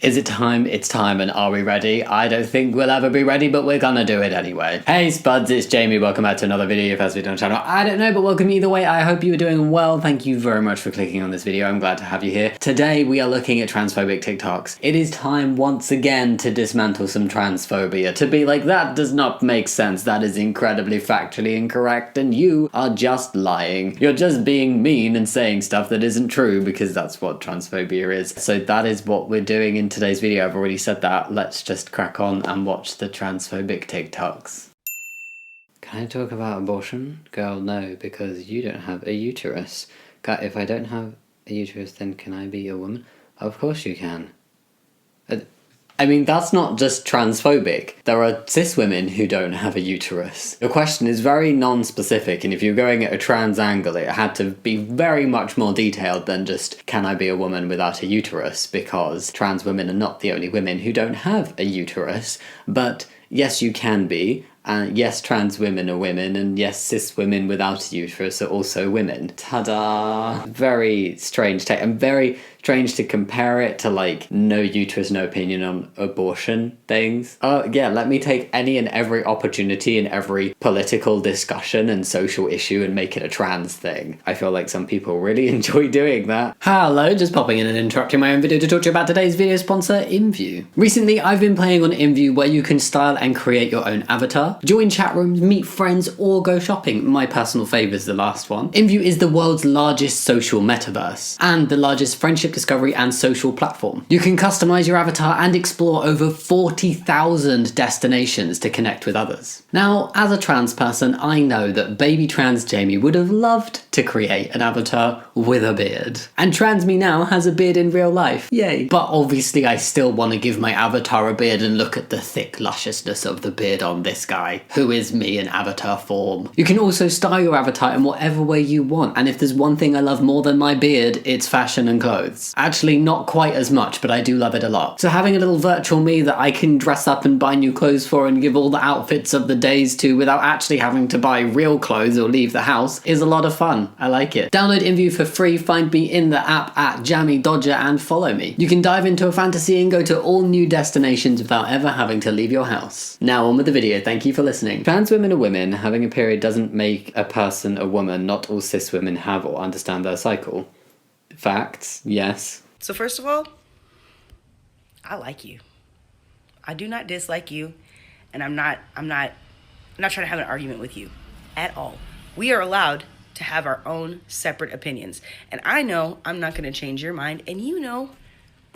Is it time? It's time, and are we ready? I don't think we'll ever be ready, but we're gonna do it anyway. Hey Spuds, it's Jamie, welcome back to another video, first video on the channel. I don't know, but welcome either way. I hope you are doing well. Thank you very much for clicking on this video, I'm glad to have you here. Today we are looking at transphobic TikToks. It is time once again to dismantle some transphobia. To be like, that does not make sense, that is incredibly factually incorrect, and you are just lying. You're just being mean and saying stuff that isn't true, because that's what transphobia is. So that is what we're doing in today's video. I've already said that. Let's just crack on and watch the transphobic TikToks. Can I talk about abortion? Girl, no, because you don't have a uterus. If I don't have a uterus, then can I be a woman? Of course you can. I mean, that's not just transphobic. There are cis women who don't have a uterus. The question is very non-specific, and if you're going at a trans angle, it had to be very much more detailed than just, can I be a woman without a uterus? Because trans women are not the only women who don't have a uterus, but yes, you can be. Yes, trans women are women, and yes, cis women without a uterus are also women. Ta-da! Very strange take, and very strange to compare it to, like, no uterus, no opinion on abortion things. Oh, yeah, let me take any and every opportunity in every political discussion and social issue and make it a trans thing. I feel like some people really enjoy doing that. Hello, just popping in and interrupting my own video to talk to you about today's video sponsor, InView. Recently, I've been playing on InView, where you can style and create your own avatar, join chat rooms, meet friends, or go shopping. My personal favourite is the last one. InView is the world's largest social metaverse, and the largest friendship discovery and social platform. You can customize your avatar and explore over 40,000 destinations to connect with others. Now, as a trans person, I know that baby trans Jamie would have loved to create an avatar with a beard. And trans me now has a beard in real life, yay. But obviously I still want to give my avatar a beard and look at the thick lusciousness of the beard on this guy, who is me in avatar form. You can also style your avatar in whatever way you want, and if there's one thing I love more than my beard, it's fashion and clothes. Actually, not quite as much, but I do love it a lot. So having a little virtual me that I can dress up and buy new clothes for and give all the outfits of the days to without actually having to buy real clothes or leave the house is a lot of fun. I like it. Download InView for free, find me in the app at Jammidodger and follow me. You can dive into a fantasy and go to all new destinations without ever having to leave your house. Now on with the video, thank you for listening. Trans women are women. Having a period doesn't make a person a woman. Not all cis women have or understand their cycle. Facts, yes. So first of all, I like you. I do not dislike you, and I'm not trying to have an argument with you at all. We are allowed to have our own separate opinions. And I know I'm not going to change your mind, and you know,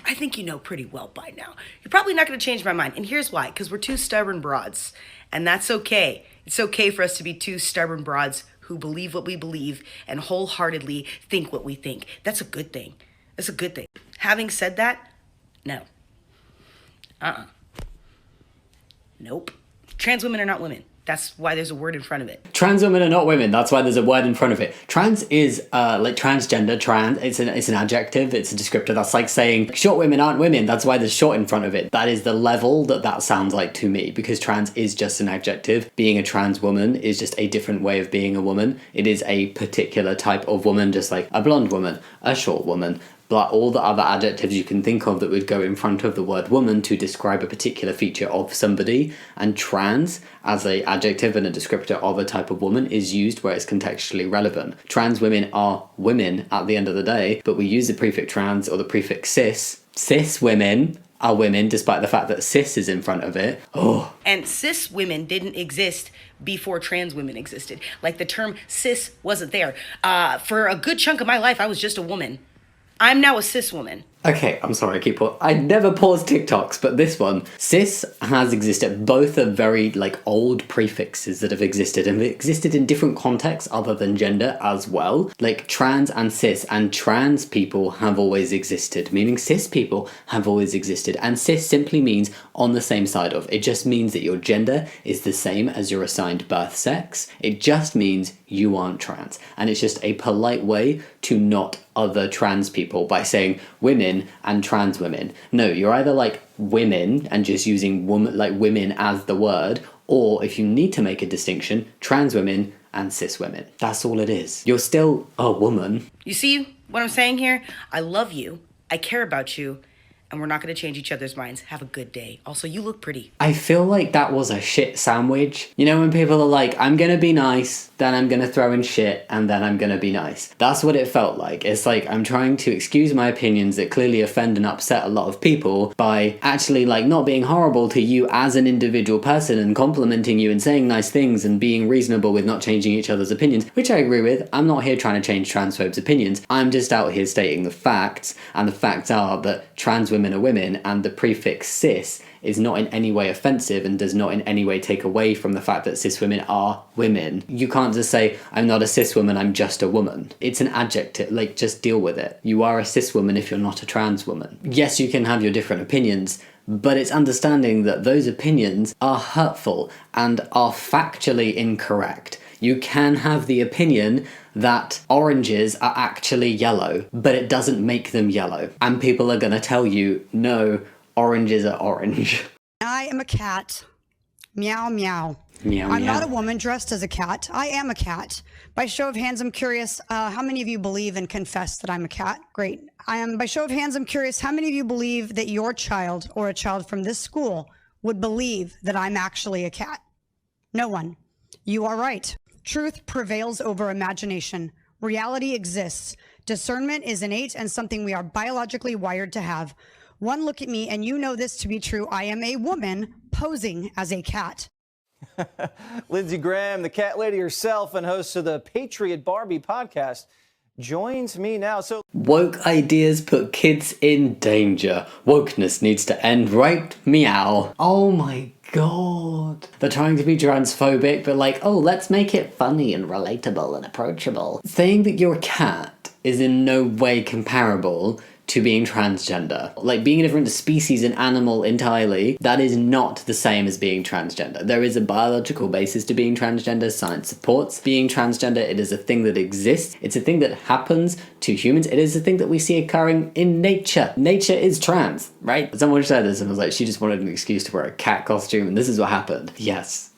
I think you know pretty well by now. You're probably not going to change my mind, and here's why. Because we're two stubborn broads, and that's okay. It's okay for us to be two stubborn broads who believe what we believe and wholeheartedly think what we think. That's a good thing. That's a good thing. Having said that, no. Nope. Trans women are not women. That's why there's a word in front of it. Trans women are not women. That's why there's a word in front of it. Trans is like transgender. Trans. It's an adjective. It's a descriptor. That's like saying short women aren't women. That's why there's short in front of it. That is the level that sounds like to me, because trans is just an adjective. Being a trans woman is just a different way of being a woman. It is a particular type of woman, just like a blonde woman, a short woman. But all the other adjectives you can think of that would go in front of the word woman to describe a particular feature of somebody, and trans as an adjective and a descriptor of a type of woman is used where it's contextually relevant. Trans women are women at the end of the day, but we use the prefix trans or the prefix cis. Cis women are women despite the fact that cis is in front of it. Oh. And cis women didn't exist before trans women existed. Like, the term cis wasn't there. For a good chunk of my life, I was just a woman. I'm now a cis woman. Okay, I'm sorry, I never pause TikToks, but this one. Cis has existed. Both are very, like, old prefixes that have existed, and have existed in different contexts other than gender as well. Like, trans and cis, and trans people have always existed, meaning cis people have always existed, and cis simply means on the same side of. It just means that your gender is the same as your assigned birth sex. It just means you aren't trans, and it's just a polite way to not other trans people by saying women and trans women. No, you're either like women and just using woman, like women as the word, or if you need to make a distinction, trans women and cis women. That's all it is. You're still a woman. You see what I'm saying here? I love you. I care about you. and we're not going to change each other's minds. Have a good day. Also, you look pretty. I feel like that was a shit sandwich. You know when people are like, I'm gonna be nice, then I'm gonna throw in shit, and then I'm gonna be nice. That's what it felt like. It's like I'm trying to excuse my opinions that clearly offend and upset a lot of people by actually like not being horrible to you as an individual person and complimenting you and saying nice things and being reasonable with not changing each other's opinions, which I agree with. I'm not here trying to change transphobes' opinions. I'm just out here stating the facts, and the facts are that trans women are women, and the prefix cis is not in any way offensive and does not in any way take away from the fact that cis women are women. You can't just say, I'm not a cis woman, I'm just a woman. It's an adjective, like, just deal with it. You are a cis woman if you're not a trans woman. Yes, you can have your different opinions, but it's understanding that those opinions are hurtful and are factually incorrect. You can have the opinion that oranges are actually yellow, but it doesn't make them yellow. And people are gonna tell you, no, oranges are orange. I am a cat. Meow, meow. Meow, I'm meow. not a woman dressed as a cat. I am a cat. By show of hands, I'm curious, how many of you believe and confess that I'm a cat? Great. By show of hands, I'm curious, how many of you believe that your child or a child from this school would believe that I'm actually a cat? No one. You are right. Truth prevails over imagination. Reality exists. Discernment is innate and something we are biologically wired to have. One look at me and you know this to be true. I am a woman posing as a cat. Lindsey Graham, the cat lady herself and host of the Patriot Barbie podcast, joins me now. So Woke ideas put kids in danger. Wokeness needs to end right meow. Oh my god. They're trying to be transphobic, but like, oh, let's make it funny and relatable and approachable. Saying that you're a cat is in no way comparable to being transgender. Like, being a different species and animal entirely, that is not the same as being transgender. There is a biological basis to being transgender. Science supports being transgender. It is a thing that exists. It's a thing that happens to humans. It is a thing that we see occurring in nature. Nature is trans, right? Someone said this and was like, she just wanted an excuse to wear a cat costume, and this is what happened. Yes.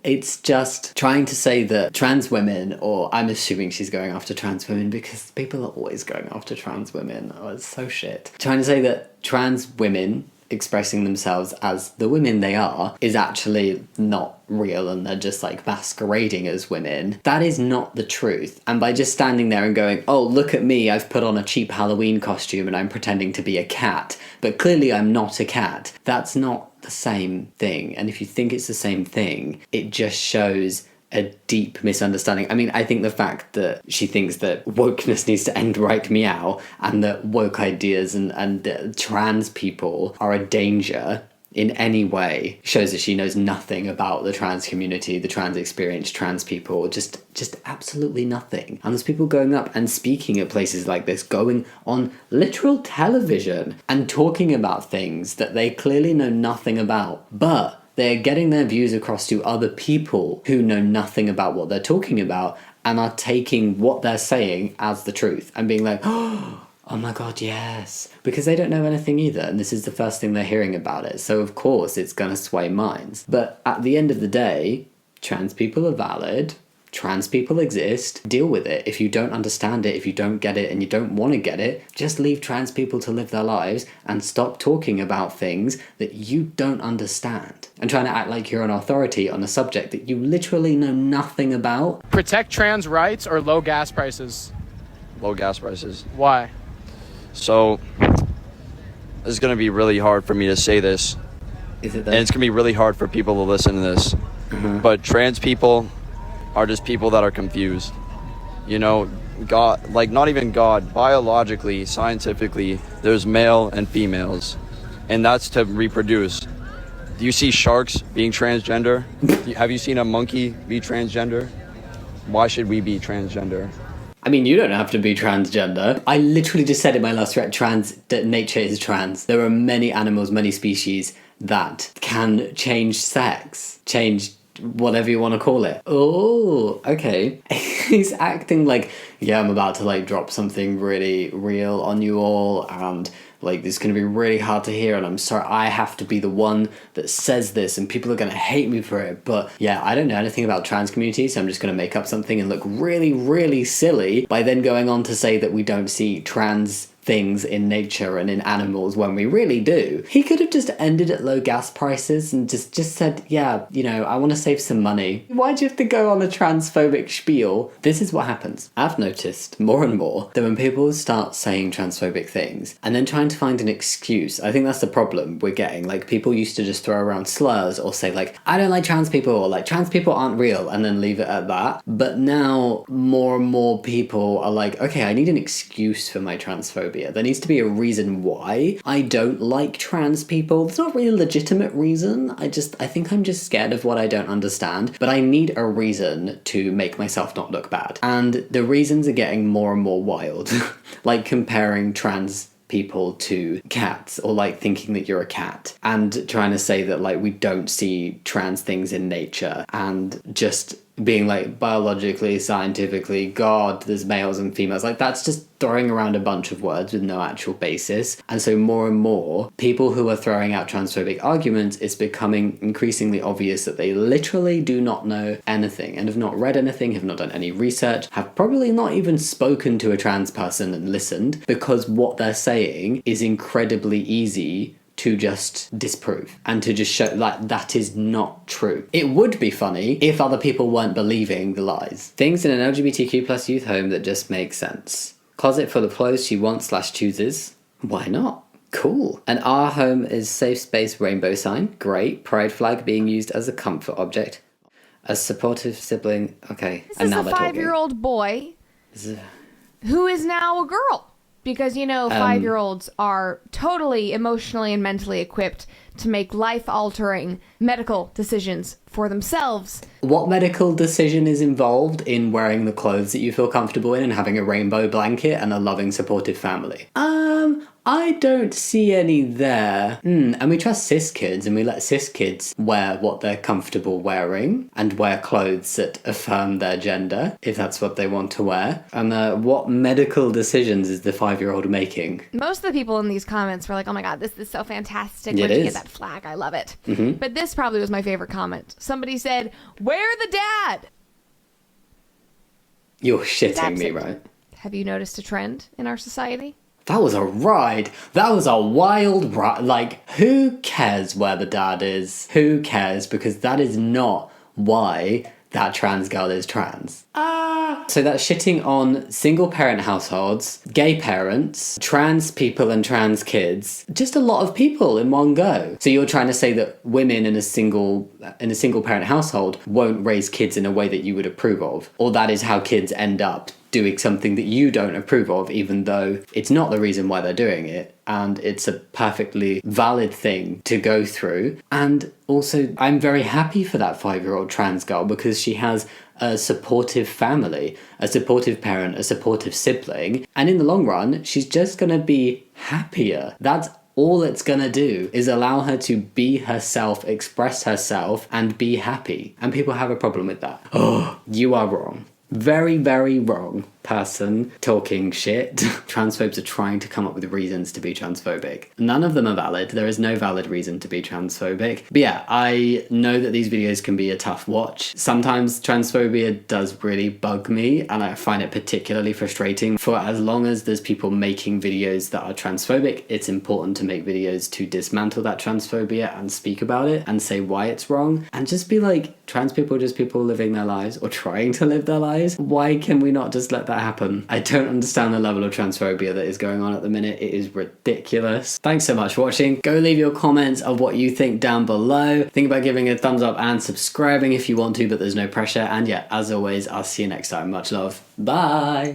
It's just trying to say that trans women, or I'm assuming she's going after trans women because people are always going after trans women. Oh, it's so shit. Trying to say that trans women expressing themselves as the women they are is actually not real and they're just like masquerading as women. That is not the truth. And by just standing there and going, oh, look at me, I've put on a cheap Halloween costume and I'm pretending to be a cat, but clearly I'm not a cat, that's not the same thing. And if you think it's the same thing, it just shows a deep misunderstanding. I mean, I think the fact that she thinks that wokeness needs to end right meow and that woke ideas and trans people are a danger in any way shows that she knows nothing about the trans community, the trans experience, trans people, just absolutely nothing. And there's people going up and speaking at places like this, going on literal television and talking about things that they clearly know nothing about, but they're getting their views across to other people who know nothing about what they're talking about and are taking what they're saying as the truth and being like, oh my god, yes. Because they don't know anything either, and this is the first thing they're hearing about it. So of course it's gonna sway minds. But at the end of the day, trans people are valid. Trans people exist. Deal with it. If you don't understand it, if you don't get it, and you don't want to get it, just leave trans people to live their lives and stop talking about things that you don't understand and trying to act like you're an authority on a subject that you literally know nothing about. Protect trans rights or low gas prices? Low gas prices. Why? So, this is going to be really hard for me to say this. Is it And it's going to be really hard for people to listen to this. But trans people are just people that are confused. You know, God, like not even God, biologically, scientifically, there's male and females. And that's to reproduce. Do you see sharks being transgender? Have you seen a monkey be transgender? Why should we be transgender? I mean, you don't have to be transgender. I literally just said in my last thread, that nature is trans. There are many animals, many species that can change sex, change whatever you want to call it. Oh, okay. He's acting like, yeah, I'm about to like drop something really real on you all, and like this is going to be really hard to hear, and I'm sorry, I have to be the one that says this and people are going to hate me for it. But yeah, I don't know anything about trans community, so I'm just going to make up something and look really, really silly by then going on to say that we don't see trans things in nature and in animals when we really do. He could have just ended at low gas prices and just said, yeah, you know, I want to save some money. Why'd you have to go on a transphobic spiel? This is what happens. I've noticed more and more that when people start saying transphobic things and then trying to find an excuse, I think that's the problem we're getting. Like, people used to just throw around slurs or say like, I don't like trans people, or like, trans people aren't real, and then leave it at that. But now more and more people are like, okay, I need an excuse for my transphobia. There needs to be a reason why I don't like trans people. It's not really a legitimate reason. I think I'm just scared of what I don't understand, but I need a reason to make myself not look bad. And the reasons are getting more and more wild. Like comparing trans people to cats, or like thinking that you're a cat, and trying to say that like we don't see trans things in nature, and just being like, biologically, scientifically, God, there's males and females. Like, that's just throwing around a bunch of words with no actual basis. And so more and more people who are throwing out transphobic arguments, it's becoming increasingly obvious that they literally do not know anything, and have not read anything, have not done any research, have probably not even spoken to a trans person and listened, because what they're saying is incredibly easy to just disprove and to just show like that is not true. It would be funny if other people weren't believing the lies. Things in an LGBTQ plus youth home that just make sense. Closet full of clothes she wants/chooses. Why not? Cool. An our home is safe space rainbow sign. Great. Pride flag being used as a comfort object. A supportive sibling. Okay. This is a 5-year-old boy who is now a girl. Because, you know, 5-year-olds are totally emotionally and mentally equipped to make life-altering medical decisions for themselves. What medical decision is involved in wearing the clothes that you feel comfortable in and having a rainbow blanket and a loving, supportive family? I don't see any there. And we trust cis kids, and we let cis kids wear what they're comfortable wearing and wear clothes that affirm their gender, if that's what they want to wear. And what medical decisions is the 5-year-old making? Most of the people in these comments were like, oh my God, this is so fantastic. It Where'd you is. get that flag? I love it. But this probably was my favorite comment. Somebody said, where the dad? You're shitting me, right? Have you noticed a trend in our society? That was a ride. That was a wild ride. Like, who cares where the dad is? Who cares? Because that is not why that trans girl is trans. So that's shitting on single parent households, gay parents, trans people and trans kids. Just a lot of people in one go. So you're trying to say that women in a single parent household won't raise kids in a way that you would approve of, or that is how kids end up doing something that you don't approve of, even though it's not the reason why they're doing it, and it's a perfectly valid thing to go through. And also, I'm very happy for that 5-year-old trans girl, because she has a supportive family, a supportive parent, a supportive sibling, and in the long run, she's just gonna be happier. That's all it's gonna do, is allow her to be herself, express herself, and be happy. And people have a problem with that. Oh, you are wrong. Very, very wrong person talking shit. Transphobes are trying to come up with reasons to be transphobic. None of them are valid. There is no valid reason to be transphobic. But yeah, I know that these videos can be a tough watch. Sometimes transphobia does really bug me, and I find it particularly frustrating. For as long as there's people making videos that are transphobic, it's important to make videos to dismantle that transphobia and speak about it and say why it's wrong, and just be like, trans people are just people living their lives, or trying to live their lives. Why can we not just let that happen? I don't understand the level of transphobia that is going on at the minute. It is ridiculous. Thanks so much for watching. Go leave your comments of what you think down below. Think about giving a thumbs up and subscribing if you want to, but there's no pressure. And yeah, as always, I'll see you next time. Much love. Bye.